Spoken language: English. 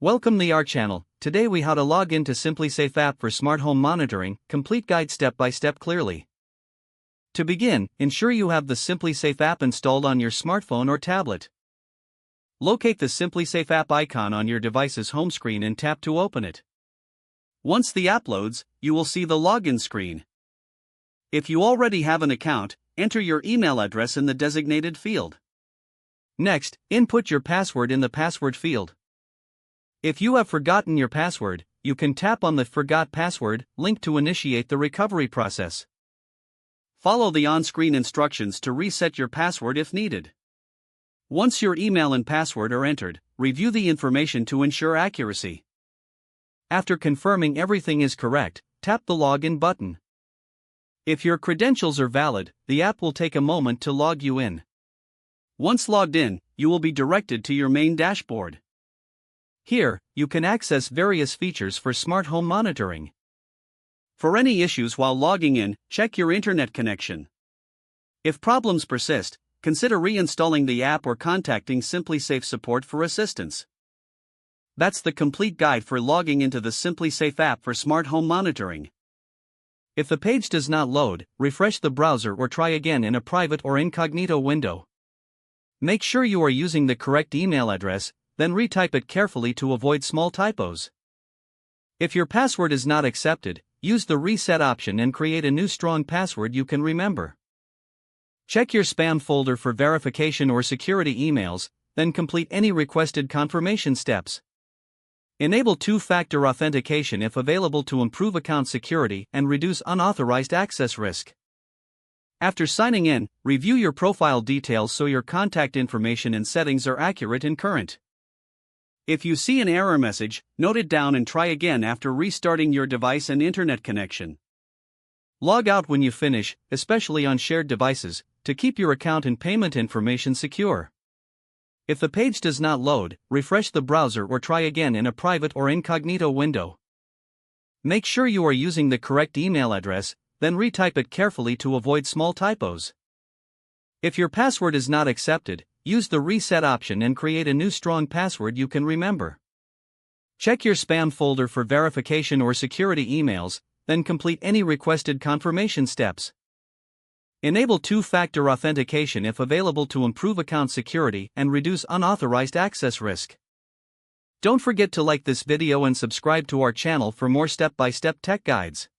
Welcome to our channel. Today we how to log into SimpliSafe app for smart home monitoring, complete guide step by step clearly. To begin, ensure you have the SimpliSafe app installed on your smartphone or tablet. Locate the SimpliSafe app icon on your device's home screen and tap to open it. Once the app loads, you will see the login screen. If you already have an account, enter your email address in the designated field. Next, input your password in the password field. If you have forgotten your password, you can tap on the Forgot Password link to initiate the recovery process. Follow the on-screen instructions to reset your password if needed. Once your email and password are entered, review the information to ensure accuracy. After confirming everything is correct, tap the Login button. If your credentials are valid, the app will take a moment to log you in. Once logged in, you will be directed to your main dashboard. Here, you can access various features for smart home monitoring. For any issues while logging in, check your internet connection. If problems persist, consider reinstalling the app or contacting SimpliSafe support for assistance. That's the complete guide for logging into the SimpliSafe app for smart home monitoring. If the page does not load, refresh the browser or try again in a private or incognito window. Make sure you are using the correct email address, then retype it carefully to avoid small typos. If your password is not accepted, use the reset option and create a new strong password you can remember. Check your spam folder for verification or security emails, then complete any requested confirmation steps. Enable two-factor authentication if available to improve account security and reduce unauthorized access risk. After signing in, review your profile details so your contact information and settings are accurate and current. If you see an error message, note it down and try again after restarting your device and internet connection. Log out when you finish, especially on shared devices, to keep your account and payment information secure. If the page does not load, refresh the browser or try again in a private or incognito window. Make sure you are using the correct email address, then retype it carefully to avoid small typos. If your password is not accepted, use the reset option and create a new strong password you can remember. Check your spam folder for verification or security emails, then complete any requested confirmation steps. Enable two-factor authentication if available to improve account security and reduce unauthorized access risk. Don't forget to like this video and subscribe to our channel for more step-by-step tech guides.